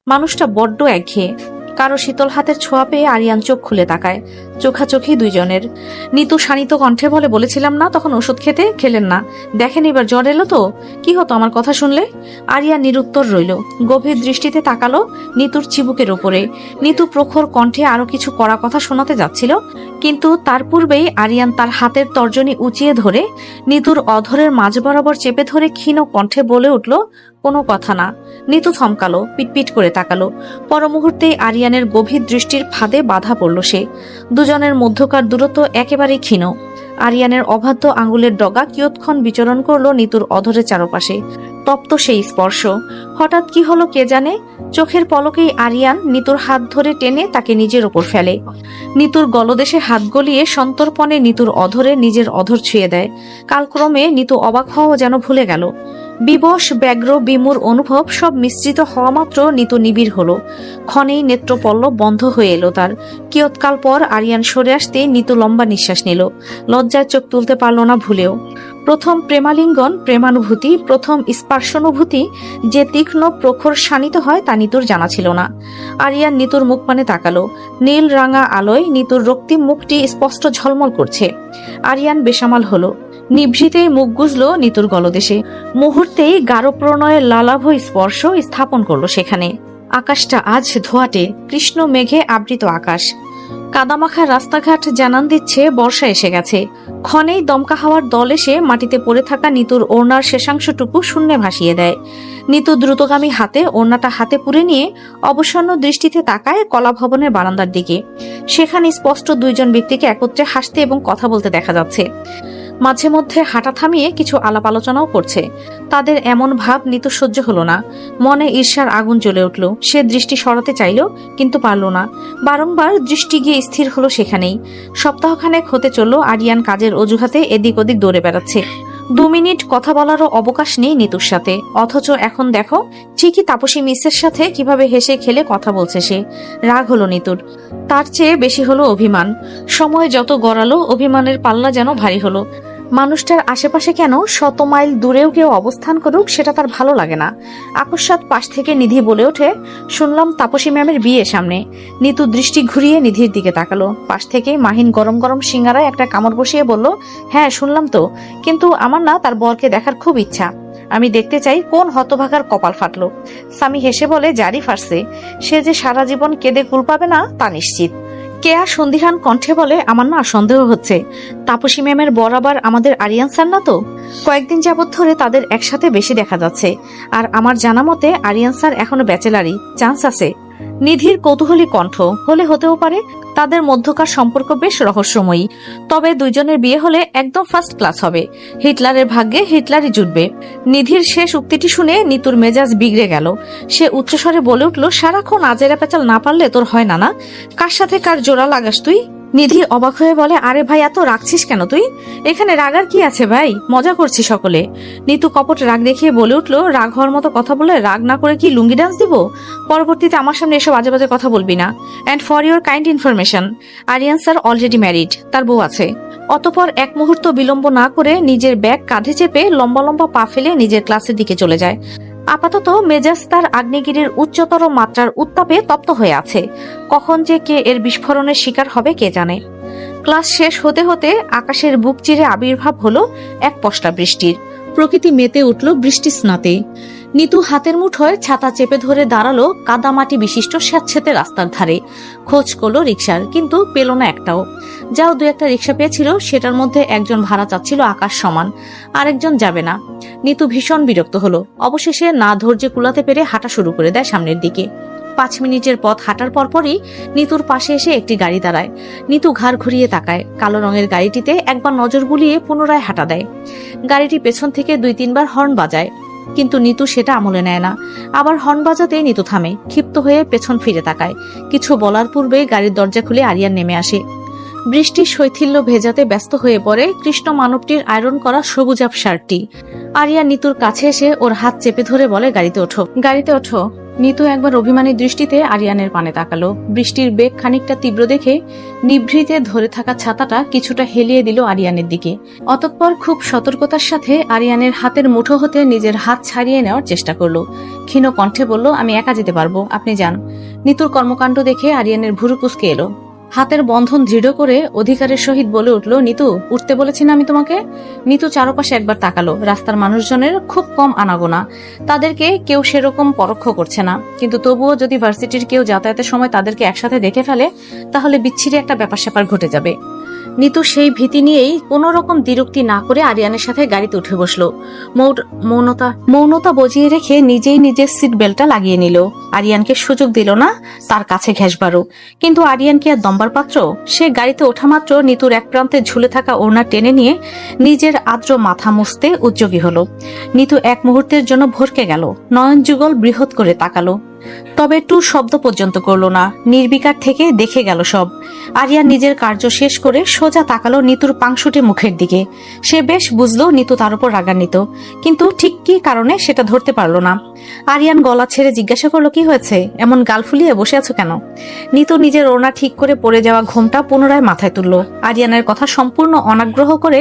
মানুষটা বড্ড একঘেয়ে। কারো শীতল হাতের ছোঁয়া পেয়ে আরিয়ান চোখ খুলে তাকায়। চোখাচোখি দুইজনের। নিতু শানিত কণ্ঠে বলেছিলাম না তখন ওষুধ খেলেন না, দেখেন এবার জ্বর এলো তো কি হতো আমার কথা শুনলে। আরিয়ান নিরুত্তর রইল, গভীর দৃষ্টিতে তাকালো নিতুর চিবুকের ওপরে। নিতু প্রখর কণ্ঠে আরো কিছু কড়া কথা শোনাতে যাচ্ছিল, কিন্তু তার পূর্বেই আরিয়ান তার হাতের তর্জনী উঁচিয়ে ধরে নিতুর অধরের মাঝ বরাবর চেপে ধরে ক্ষীণ কণ্ঠে বলে উঠল, কোনো কথা না। নিতু থমকালো, পিটপিট করে তাকালো। পর মুহূর্তেই আরিয়ানের গভীর দৃষ্টির ফাঁদে বাধা পড়ল সে। দুজনের মধ্যকার দূরত্ব একেবারেই ক্ষীণ। আরিয়ানের অবাধ্য আঙ্গুলের ডগা কিয়ৎক্ষণ বিচরণ করলো নিতুর অধরের চারপাশে। তপ্ত সেই স্পর্শ। হঠাৎ কি হলো কে জানে, চোখের পলকেই আরিয়ান নিতুর হাত ধরে টেনে তাকে নিজের ওপর ফেলে। নিতুর গলদেশে হাত গলিয়ে সন্তর্পণে নিতুর অধরে নিজের অধর ছুঁয়ে দেয়। কালক্রমে নিতু অবাক হওয়াও যেন ভুলে গেল। বিবশ, ব্যগ্র, বিমূর অনুভব সব মিশ্রিত হওয়া মাত্র নিতু নিবিড় হলো। ক্ষণেই নেত্রপল্লব বন্ধ হয়ে এলো তার। কিয়ৎকাল পর আরিয়ান সরে আসতে নিতু লম্বা নিঃশ্বাস নিল। লজ্জায় চোখ তুলতে পারল না ভুলেও। প্রথম প্রেমালিঙ্গন, প্রেমানুভূতি, প্রথম স্পর্শানুভূতি যে তীক্ষ্ণ প্রখর শানিত হয় তা নিতুর জানা ছিল না। আরিয়ান নিতুর মুখপানে তাকালো। নীল রাঙা আলোয় নিতুর রক্তিম মুখটি স্পষ্ট ঝলমল করছে। আরিয়ান বেসামাল হলো। নিভৃতেই মুখ গুজল নিতুর গলদেশে। মুহূর্তেই গাঢ় প্রণয়ের লালাভ স্পর্শ স্থাপন করলো সেখানে। আকাশটা আজ ধোঁয়াটে, কৃষ্ণ মেঘে আবৃত আকাশ। কাদামাখা রাস্তাঘাট জানান দিচ্ছে বর্ষা এসে গেছে। ক্ষণেই দমকা হাওয়ার দল এসে মাটিতে পড়ে থাকা নিতুর ওড়নার শেষাংশটুকু শূন্যে ভাসিয়ে দেয়। নিতু দ্রুতগামী হাতে ওড়নাটা হাতে পুরে নিয়ে অবসন্ন দৃষ্টিতে তাকায় কলা ভবনের বারান্দার দিকে। সেখানে স্পষ্ট দুইজন ব্যক্তিকে একত্রে হাসতে এবং কথা বলতে দেখা যাচ্ছে। মাঝে মধ্যে হাঁটা থামিয়ে কিছু আলাপ আলোচনাও করছে। তাদের এমন ভাব নিতু সহ্য হলো না। মনে ঈর্ষার আগুন জ্বলে উঠল। সে দৃষ্টি সরাতে চাইল, কিন্তু পারল না। বারংবার দৃষ্টি গিয়ে স্থির হলো সেখানেই। সপ্তাহখানেক হতে চলল আরিয়ান কাজের অজুহাতে এদিক ওদিক দৌড়ে বেড়াচ্ছে। 2 মিনিট কথা বলারও অবকাশ নেই নিতুর সাথে। অথচ এখন দেখো ঠিকই তাপসী মিসের সাথে কিভাবে হেসে খেলে কথা বলছে সে। রাগ হলো নিতুর। তার চেয়ে বেশি হলো অভিমান। সময় যত গড়ালো অভিমানের পাল্লা যেন ভারী হলো। মানুষটার আশেপাশে কেন শত মাইল দূরেও কেউ অবস্থান করুক সেটা তার ভালো লাগে না। আকস্মাৎ পাশ থেকে নিধি বলে ওঠে, শুনলাম তাপসী ম্যামের বিয়ে সামনে। নিতু দৃষ্টি ঘুরিয়ে নিধির দিকে তাকালো। পাশ থেকে মাহিন গরম গরম সিঙ্গারায় একটা কামড় বসিয়ে বলল, হ্যাঁ শুনলাম তো, কিন্তু আমার না তার বরকে দেখার খুব ইচ্ছা। আমি দেখতে চাই কোন হতভাগার কপাল ফাটলো। স্বামী হেসে বলে, জারি ফাটছে। সে যে সারা জীবন কেঁদে কুল পাবে না তা নিশ্চিত। কেয়া সন্দিহান কণ্ঠে বলে, আমার না সন্দেহ হচ্ছে তাপসী ম্যামের বর আবার আমাদের আরিয়ান স্যার না তো? কয়েকদিন যাবৎ ধরে তাদের একসাথে বেশি দেখা যাচ্ছে। আর আমার জানা মতে আরিয়ান স্যার এখনো ব্যাচেলারই, চান্স আছে। নিধির কৌতূহলী কণ্ঠ, হলে হতেও পারে। তাদের মধ্যকার সম্পর্ক বেশ রহস্যময়ী। তবে দুইজনের বিয়ে হলে একদম ফার্স্ট ক্লাস হবে। হিটলারের ভাগ্যে হিটলারই জুটবে। নিধির শেষ উক্তিটি শুনে নিতুর মেজাজ বিগড়ে গেল। সে উচ্চস্বরে বলে উঠল, সারাক্ষণ আজেরা পেঁচাল না পারলে তোর হয় না। কার সাথে কার জোড়া লাগাস তুই? নিধি অবাক হয়ে বলে, আরে ভাই এত রাগছিস কেন তুই? এখানে রাগার কি আছে ভাই, মজা করছি সকলে। নিতু কপট রাগ দেখিয়ে বলে উঠল, রাগ হওয়ার মতো কথা বলে রাগ না করে কি লুঙ্গি ডান্স দিব? পরবর্তীতে আমার সামনে এসব আজে বাজে কথা বলবি না। And for your kind information, Aryan sir already married, তার বউ আছে। অতপর এক মুহূর্ত বিলম্ব না করে নিজের ব্যাগ কাঁধে চেপে লম্বা লম্বা পা ফেলে নিজের ক্লাসের দিকে চলে যায়। আপাতত মেজাজ তার আগ্নেয়গিরির উচ্চতর মাত্রার উত্তাপে তপ্ত হয়ে আছে। কখন যে কে এর বিস্ফোরণের শিকার হবে কে জানে। ক্লাস শেষ হতে হতে আকাশের বুক চিরে আবির্ভাব হলো এক পশলা বৃষ্টির। প্রকৃতি মেতে উঠল বৃষ্টি স্নাতে। নিতু হাতের মুঠোয় ছাতা চেপে ধরে দাঁড়ালো কাদামাটি বিশিষ্ট স্যাঁতসেঁতে রাস্তার ধারে। খোঁজ করলো রিক্সার, কিন্তু পেল না একটাও। যাও 2-1টা রিক্সা পেয়েছিল, সেটার মধ্যে একজন ভাড়া চাচ্ছিল আকাশ সমান, আরেকজন যাবে না। নিতু ভীষণ বিরক্ত হলো। অবশেষে না ধৈর্য কুলাতে পেরে হাঁটা শুরু করে দেয় সামনের দিকে। 5 মিনিটের পথ হাঁটার পরপরই নিতুর পাশে এসে একটি গাড়ি দাঁড়ায়। নিতু ঘাড় ঘুরিয়ে তাকায়। কালো রঙের গাড়িটিতে একবার নজর বুলিয়ে পুনরায় হাঁটা দেয়। গাড়িটি পেছন থেকে 2-3 বার হর্ন বাজায়, কিন্তু নিতু সেটা আমলে নেয় না। আবার হর্ন বাজাতে নিতু থামে, ক্ষিপ্ত হয়ে পেছন ফিরে তাকায়। কিছু বলার পূর্বেই গাড়ির দরজা খুলে আরিয়ান নেমে আসে। বৃষ্টির শৈথিল্য ভেজাতে ব্যস্ত হয়ে পড়ে কৃষ্ণ মানবটির আয়রন করা সবুজাভ শার্টটি। আরিয়ান নিতুর কাছে এসে ওর হাত চেপে ধরে বলে, গাড়িতে ওঠো, গাড়িতে ওঠো। নিতু একবার অভিমানী দৃষ্টিতে আরিয়ানের পানে তাকালো। বৃষ্টির বেগ খানিকটা তীব্র দেখে নিভৃতে ধরে থাকা ছাতাটা কিছুটা হেলিয়ে দিল আরিয়ানের দিকে। অতঃপর খুব সতর্কতার সাথে আরিয়ানের হাতের মুঠো হতে নিজের হাত ছাড়িয়ে নেওয়ার চেষ্টা করলো। ক্ষীণ কণ্ঠে বলল, আমি একা যেতে পারবো, আপনি যান। নিতুর কর্মকাণ্ড দেখে আরিয়ানের ভুরু কুঁচকে এলো। হাতের বন্ধন দৃঢ় করে অধিকারের সহিত বলে উঠল, নিতু, উঠতে বলেছি না আমি তোমাকে? নিতু চারপাশে একবার তাকালো। রাস্তার মানুষজনের খুব কম আনাগোনা, তাদেরকে কেউ সেরকম পরোক্ষ করছে না, কিন্তু তবুও যদি ভার্সিটির কেউ যাতায়াতের সময় তাদেরকে একসাথে দেখে ফেলে তাহলে বিচ্ছিরি একটা ব্যাপার স্যাপার ঘটে যাবে। নিতু সেই ভীতি নিয়েই কোনো রকম দ্বিরুক্তি না করে আরিয়ানের সাথে গাড়িতে উঠে বসলো। মৌনতা বজিয়ে রেখে নিজেই নিজের সিট বেল্টটা লাগিয়ে নিল। আরিয়ানকে সুযোগ দিল না তার কাছে ঘেঁষবারও। কিন্তু আরিয়ান কি আর দম্বার পাত্র? সে গাড়িতে ওঠা মাত্র নিতুর এক প্রান্তে ঝুলে থাকা ওড়না টেনে নিয়ে নিজের আর্দ্র মাথা মুছতে উদ্যোগী হলো। নিতু এক মুহূর্তের জন্য ভরকে গেল, নয়ন যুগল বৃহৎ করে তাকালো, তবে টু শব্দ পর্যন্ত করলো না। নির্বিকার থেকে দেখে গেল সব। আরিয়ান নিজের কার্য শেষ করে সোজা তাকালো নিতুর পাংশুটে মুখের দিকে। সে বেশ বুঝলো নিতু তার উপর রাগান্বিত, কিন্তু ঠিক কি কারণে সেটা ধরতে পারলো না। আরিয়ান গলা ছেড়ে জিজ্ঞাসা করলো, কি হয়েছে? এমন গাল ফুলিয়ে বসে আছো কেন? নিতু নিজের ওড়না ঠিক করে পড়ে যাওয়া ঘোমটা পুনরায় মাথায় তুললো। আরিয়ানের কথা সম্পূর্ণ অনাগ্রহ করে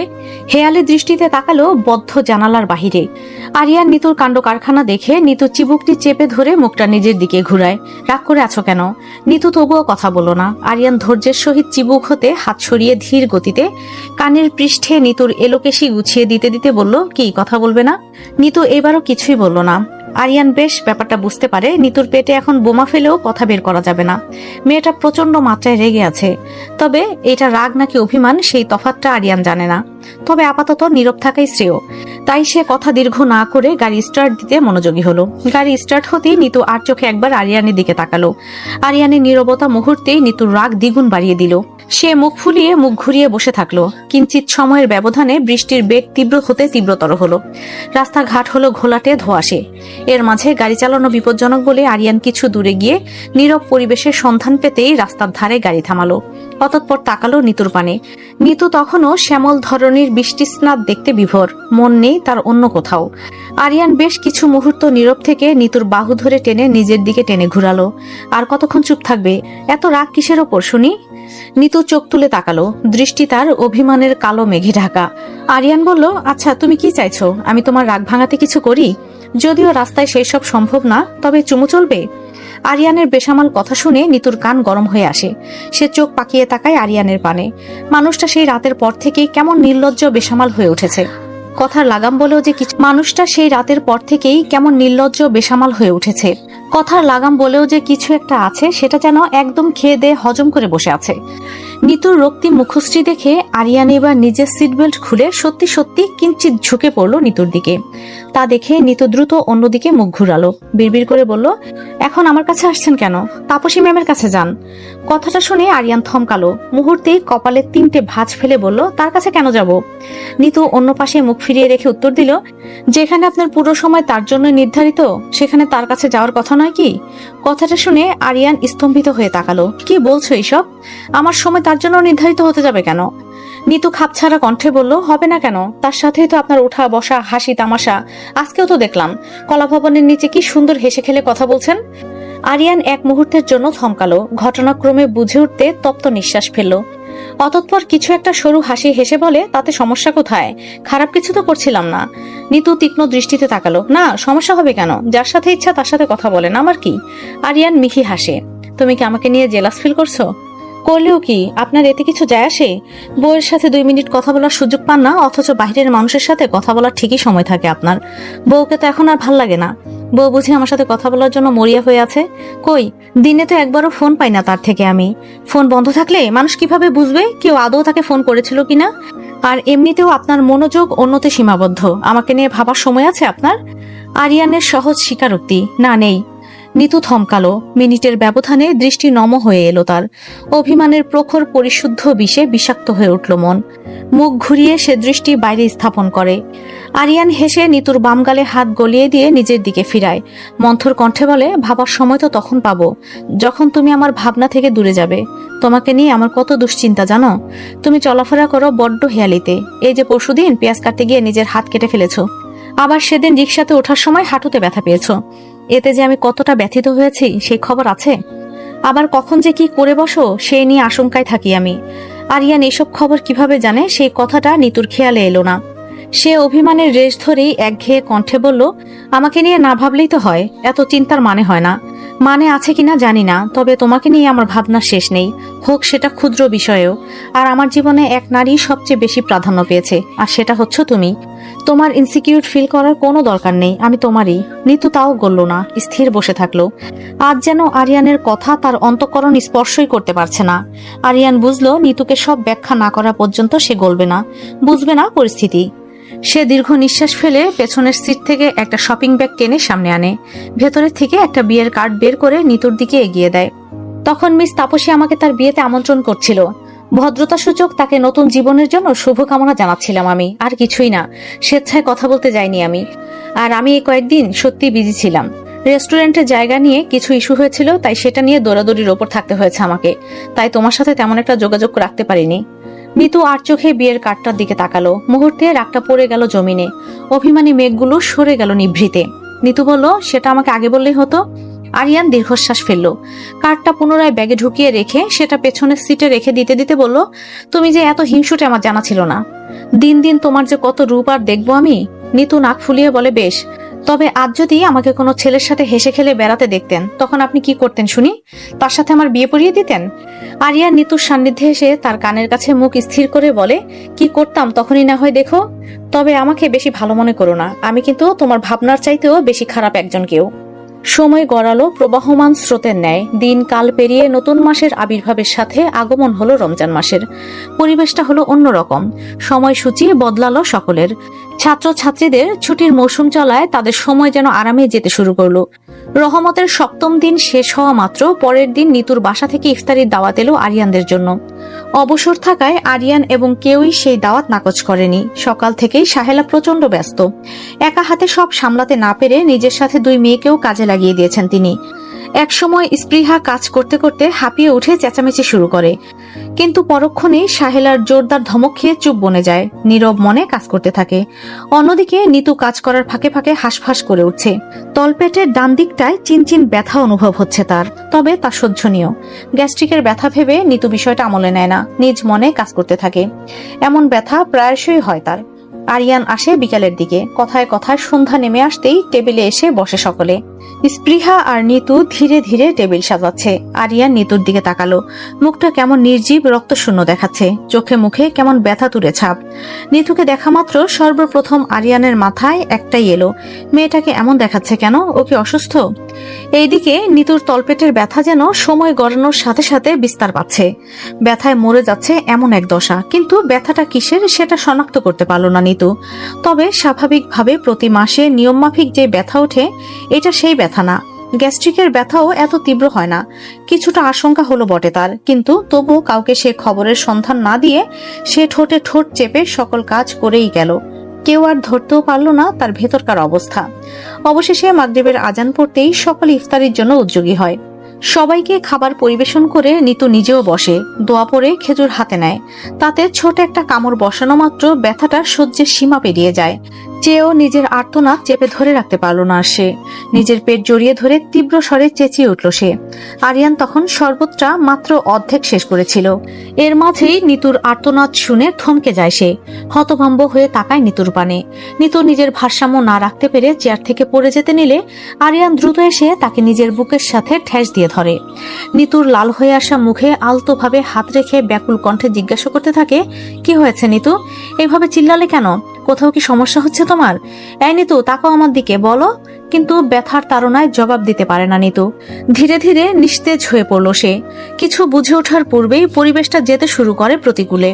হেয়ালি দৃষ্টিতে তাকালো বদ্ধ জানালার বাহিরে। আরিয়ান নিতুর কাণ্ড কারখানা দেখে নিতু চিবুকটি চেপে ধরে মুখটা নিজের দিকে ঘুরায়। রাগ করে আছো কেন? নিতু তবুও কথা বলল না। আরিয়ান ধৈর্যের সহিত চিবুক হতে হাত সরিয়ে ধীর গতিতে কানের পৃষ্ঠে নিতুর এলোকেশি গুছিয়ে দিতে দিতে বলল, কি কথা বলবে না? নিতু এবারও কিছুই বলল না। আরিয়ান বেশ ব্যাপারটা বুঝতে পারে নিতুর পেটে এখন বোমা ফেলেও কথা বের করা যাবে না। মেয়েটা প্রচন্ড মাত্রায় রেগে আছে, তবে এটা রাগ নাকি অভিমান সেই তফাৎটা আরিয়ান জানে না। তবে আপাতত নীরব থাকাই শ্রেয়। তাই সে কথা দীর্ঘ না করে গাড়ি স্টার্ট দিতে মনোযোগী হলো। গাড়ি স্টার্ট হতেই নিতু আর চোখে একবার আরিয়ানের দিকে তাকালো। আরিয়ানের নীরবতা মুহূর্তেই নিতুর রাগ দ্বিগুণ বাড়িয়ে দিল। সে মুখ ফুলিয়ে মুখ ঘুরিয়ে বসে থাকলো। কিঞ্চিত সময়ের ব্যবধানে বৃষ্টির বেগ তীব্র হতে তীব্রতর হলো। রাস্তাঘাট হলো ঘোলাটে ধোঁয়াশে। এর মাঝে গাড়ি চালানো বিপজ্জনক বলে আরিয়ান কিছু দূরে গিয়ে নীরব পরিবেশের সন্ধান পেতেই রাস্তার ধারে গাড়ি থামালো। অতঃপর তাকালো নিতুর পানে। নিতু তখনও শ্যামল ধরনের বৃষ্টিস্নাত দেখতে বিভোর, মন নেই তার অন্য কোথাও। আরিয়ান বেশ কিছু মুহূর্ত নীরব থেকে নিতুর বাহু ধরে টেনে নিজের দিকে টেনে ঘুরালো। আর কতক্ষণ চুপ থাকবে? এত রাগ কিসের ওপর শুনি? নিতু চোখ তুলে তাকালো, দৃষ্টি তার অভিমানের কালো মেঘে ঢাকা। আরিয়ান বলল, আচ্ছা তুমি কি চাইছো? আমি তোমার রাগ ভাঙাতে কিছু করি? যদিও রাস্তায় সেই সব সম্ভব না, তবে চুমু চলবে? আরিয়ানের বেসামাল কথা শুনে নিতুর কান গরম হয়ে আসে। সে চোখ পাকিয়ে তাকায় আরিয়ানের পানে। মানুষটা সেই রাতের পর থেকেই কেমন নির্লজ্জ বেসামাল হয়ে উঠেছে। কথার লাগাম বলেও যে কিছু মানুষটা সেই রাতের পর থেকেই কেমন নির্লজ্জ বেসামাল হয়ে উঠেছে। কথার লাগাম বলেও যে কিছু একটা আছে, সেটা যেন একদম খেয়ে দিয়ে হজম করে বসে আছে। নিতুর রক্তিম মুখশ্রী দেখে আরিয়ান এবার নিজের সিট বেল্ট খুলে সত্যি সত্যি কিঞ্চিত ঝুঁকে পড়লো নিতুর দিকে। তা দেখে নিতু দ্রুত অন্যদিকে মুখ ঘুরালো। বিড়বিড় করে বলল, এখন আমার কাছে আসছেন কেন? তাপসী ম্যামের কাছে যান। কথাটা শুনে আরিয়ান থমকালো। মুহূর্তেই কপালে 3টে ভাঁজ ফেলে বলল, তার কাছে কেন যাব? নিতু অন্য পাশে মুখ ফিরিয়ে রেখে উত্তর দিল, যেখানে আপনার পুরো সময় তার জন্য নির্ধারিত, সেখানে তার কাছে যাওয়ার কথা নয় কি? কথাটা শুনে আরিয়ান স্তম্ভিত হয়ে তাকালো। কি বলছো এইসব? আমার সময় তার জন্য নির্ধারিত হতে যাবে কেন? নিতু খাপছাড়া কণ্ঠে বলল, হবে না কেন? তার সাথেই তো আপনার ওঠা বসা, হাসি তামাশা। আজকেও তো দেখলাম কলাভবনের নিচে কি সুন্দর হেসে খেলে কথা বলছেন। আরিয়ান এক মুহূর্তের জন্য থমকালো। ঘটনাক্রমে বুঝে উঠতে তপ্ত নিঃশ্বাস ফেলল। অতঃপর কিছু একটা সরু হাসি হেসে বলে, তাতে সমস্যা কোথায়? খারাপ কিছু তো করছিলাম না। নিতু তীক্ষ্ণ দৃষ্টিতে তাকালো। না, সমস্যা হবে কেন? যার সাথে ইচ্ছা তার সাথে কথা বলেন, আমার কি? আরিয়ান মিহি হাসে। তুমি কি আমাকে নিয়ে জেলাস ফিল করছো? করলেও কি আপনার এতে কিছু যায় আসে? বউয়ের সাথে 2 মিনিট কথা বলার সুযোগ পান না, অথচ বাইরের মানুষের সাথে কথা বলার ঠিকই সময় থাকে আপনার। বউকে তো এখন আর ভাল লাগে না। বউ বুঝি আমার সাথে কথা বলার জন্য মরিয়া হয়ে আছে? কই, দিনে তো একবারও ফোন পাই না তার থেকে আমি। ফোন বন্ধ থাকলে মানুষ কিভাবে বুঝবে কেউ আদৌ তাকে ফোন করেছিল কিনা? আর এমনিতেও আপনার মনোযোগ অন্যতে সীমাবদ্ধ। আমাকে নিয়ে ভাবার সময় আছে আপনার? আরিয়ানের সহজ স্বীকারোক্তি, না নেই। নিতু থমকালো। মিনিটের ব্যবধানে দৃষ্টি নম হয়ে এলো তার। অভিমানের প্রখর পরিশুদ্ধ বিষে বিষাক্ত হয়ে উঠল মন। মুখ ঘুরিয়ে সে দৃষ্টি বাইরে স্থাপন করে। আরিয়ান হেসে নিতুর বাম গালে হাত গলিয়ে দিয়ে নিজের দিকে ফিরায়। মন্থর কণ্ঠে বলে, ভাবার সময় তো তখন পাবো যখন তুমি আমার ভাবনা থেকে দূরে যাবে। তোমাকে নিয়ে আমার কত দুশ্চিন্তা জানো? তুমি চলাফেরা করো বড্ড হেয়ালিতে। এই যে পরশুদিন পেঁয়াজ কাটতে গিয়ে নিজের হাত কেটে ফেলেছো, আবার সেদিন রিকশাতে ওঠার সময় হাঁটুতে ব্যথা পেয়েছো। এতে যে আমি কতটা ব্যথিত হয়েছি সেই খবর আছে? আবার কখন যে কি করে বসো সেই নিয়ে আশঙ্কায় থাকি আমি। আরিয়ান এসব খবর কিভাবে জানে সেই কথাটা নিতুর খেয়ালে এলো না। সে অভিমানের রেশ ধরেই একঘেয়ে কণ্ঠে বলল, আমাকে নিয়ে না ভাবলেই তো হয়, এত চিন্তার মানে হয় না। মানে আছে কিনা জানি না, তবে তোমাকে নিয়ে আমার ভাবনার শেষ নেই, হোক সেটা ক্ষুদ্র বিষয়েও। আর আমার জীবনে এক নারী সবচেয়ে বেশি প্রাধান্য পেয়েছে, আর সেটা হচ্ছে তুমি। তোমার ইনসিকিউর ফিল করার কোনো দরকার নেই, আমি তোমারই। নিতু তাও গলল না, স্থির বসে থাকলো। আজ যেন আরিয়ানের কথা তার অন্তঃকরণ স্পর্শই করতে পারছে না। আরিয়ান বুঝলো নিতুকে সব ব্যাখ্যা না করা পর্যন্ত সে গলবে না, বুঝবে না পরিস্থিতি। সে দীর্ঘ নিঃশ্বাস ফেলে পেছনের সিট থেকে একটা শপিং ব্যাগ টেনে সামনে আনে, ভেতরের থেকে একটা বিয়ের কার্ড বের করে নিতুর দিকে এগিয়ে দেয়। তখন মিস তাপসী আমাকে তার বিয়েতে আমন্ত্রণ করছিল। ভদ্রতা সূচক তাকে নতুন জীবনের জন্য শুভকামনা জানাচ্ছিলাম আমি, আর কিছুই না। স্বেচ্ছায় কথা বলতে যাইনি আমি। আর আমি এই কয়েকদিন সত্যি বিজি ছিলাম। রেস্টুরেন্টের জায়গা নিয়ে কিছু ইস্যু হয়েছিল, তাই সেটা নিয়ে দৌড়াদৌড়ির ওপর থাকতে হয়েছে আমাকে। তাই তোমার সাথে তেমন একটা যোগাযোগ রাখতে পারিনি। নিতু আর চোখে বিয়ের কার্ডটার দিকে তাকালো। মুহূর্তে রাগটা পড়ে গেল জমিনে। অভিমানী মেঘগুলো সরে গেল নিভৃতে। নিতু বলল, সেটা আমাকে আগে বললেই হতো। আরিয়ান দীর্ঘশ্বাস ফেলল। কার্ডটা পুনরায় ব্যাগে ঢুকিয়ে রেখে সেটা পেছনের সিটে রেখে দিতে দিতে বলল, তুমি যে এত হিংসুটে আমার জানা ছিল না। দিন দিন তোমার যে কত রূপ আর দেখবো আমি। নিতু নাক ফুলিয়ে বলে, বেশ, তবে আজ যদি আমাকে কোনো ছেলের সাথে হেসে খেলে বেড়াতে দেখতেন তখন আপনি কি করতেন শুনি? তার সাথে আমার বিয়ে পড়িয়ে দিতেন? আরিয়ান নিতুর সান্নিধ্যে এসে তার কানের কাছে মুখ স্থির করে বলে, কি করতাম তখনই না হয় দেখো। তবে আমাকে বেশি ভালো মনে করো না, আমি কিন্তু তোমার ভাবনার চাইতেও বেশি খারাপ একজন কেউ। সময় গড়ালো প্রবাহমান স্রোতের ন্যায়। দিন কাল পেরিয়ে নতুন মাসের আবির্ভাবের সাথে আগমন হলো রমজান মাসের। পরিবেশটা হলো অন্যরকম। সময়সূচি বদলালো সকলের। ছাত্রছাত্রীদের ছুটির মৌসুম চলায় তাদের সময় যেন আরামে যেতে শুরু করলো। রহমতের সপ্তম দিন শেষ হওয়া মাত্র পরের দিন নিতুর বাসা থেকে ইফতারির দাওয়াত এলো আরিয়ানদের জন্য। অবসর থাকায় আরিয়ান এবং কেউই সেই দাওয়াত নাকচ করেনি। সকাল থেকেই সাহেলা প্রচন্ড ব্যস্ত। একা হাতে সব সামলাতে না পেরে নিজের সাথে দুই মেয়েকেও কাজে লাগিয়ে দিয়েছেন তিনি। একসময় স্পৃহা কাজ করতে করতে হাঁপিয়ে উঠে চেঁচামেচি শুরু করে, কিন্তু পরক্ষণেই সাহেলার জোরদার ধমক খেয়ে চুপ বনে যায়, নীরব মনে কাজ করতে থাকে। অন্যদিকে নিতু কাজ করার ফাঁকে ফাঁকে হাঁসফাঁস করে উঠছে। তলপেটের ডান দিকটায় চিনচিন ব্যথা অনুভব হচ্ছে তার, তবে তা সহ্যনীয়। গ্যাস্ট্রিকের ব্যথা ভেবে নিতু বিষয়টা আমলে নেয় না, নিজ মনে কাজ করতে থাকে। এমন ব্যথা প্রায়শই হয় তার। আরিয়ান আসে বিকালের দিকে। কথায় কথায় সন্ধ্যা নেমে আসতেই টেবিলে এসে বসে সকলে। স্পৃহা আর নিতু ধীরে ধীরে টেবিল সাজাচ্ছে। আরিয়ান নিতুর দিকে তাকালো। মুখটা কেমন নির্জীব রক্তশূন্য দেখাচ্ছে, চোখে মুখে কেমন ব্যথা তুরে ছাপ। নিতুকে দেখা মাত্র সর্বপ্রথম আরিয়ানের মাথায় একটাই এলো, মেয়েটাকে এমন দেখাচ্ছে কেন? ও কি অসুস্থ? এইদিকে নিতুর তলপেটের ব্যথা যেন সময় গড়ানোর সাথে সাথে বিস্তার পাচ্ছে। ব্যথায় মরে যাচ্ছে এমন এক দশা, কিন্তু ব্যথাটা কিসের সেটা শনাক্ত করতে পারল না নিতু। তবে স্বাভাবিকভাবে প্রতি মাসে নিয়মমাফিক যে ব্যথা ওঠে, এটা সেই ব্যথা না। গ্যাস্ট্রিকের ব্যথাও এত তীব্র হয় না। কিছুটা আশঙ্কা হলো বটে তার, কিন্তু তবুও কাউকে সে খবরের সন্ধান না দিয়ে সে ঠোঁটে ঠোঁট চেপে সকল কাজ করেই গেল। কেউ আর ধরতেও পারল না তার ভেতরকার অবস্থা। অবশেষে মাগরিবের আজান পড়তেই সকলে ইফতারির জন্য উদ্যোগী হয়। সবাইকে খাবার পরিবেশন করে নিতু নিজেও বসে, দোয়া পরে খেজুর হাতে নেয়। তাতে ছোট একটা কামড় বসানো মাত্র ব্যথাটার সহ্যের সীমা পেরিয়ে যায়। চেয়েও নিজের আর্তনাদ চেপে ধরে রাখতে পারল না সে। নিজের পেট জড়িয়ে ধরে তীব্র স্বরে চেঁচিয়ে উঠল সে। আরিয়ান তখন শরবতটা মাত্র অর্ধেক শেষ করেছিল। এর মাঝেই নিতুর আর্তনাদ শুনে থমকে যায় সে। হতভম্ব হয়ে তাকায় নিতুর পানে। নিতু নিজের ভারসাম্য না রাখতে পেরে চেয়ার থেকে পড়ে যেতে নিলে আরিয়ান দ্রুত এসে তাকে নিজের বুকের সাথে ঠেস দিয়ে ধরে। নিতুর লাল হয়ে আসা মুখে আলতোভাবে হাত রেখে ব্যাকুল কণ্ঠে জিজ্ঞাসা করতে থাকে, কি হয়েছে নিতু? এইভাবে চিল্লালে কেন? কোথাও কি সমস্যা হচ্ছে তোমার? এই নিতু, তাকাও আমার দিকে, বলো। কিন্তু ব্যথার তাড়নায় জবাব দিতে পারে না নিতু। ধীরে ধীরে নিস্তেজ হয়ে পড়ল সে। কিছু বুঝে ওঠার পূর্বেই পরিবেশটা যেতে শুরু করে প্রতিকূলে।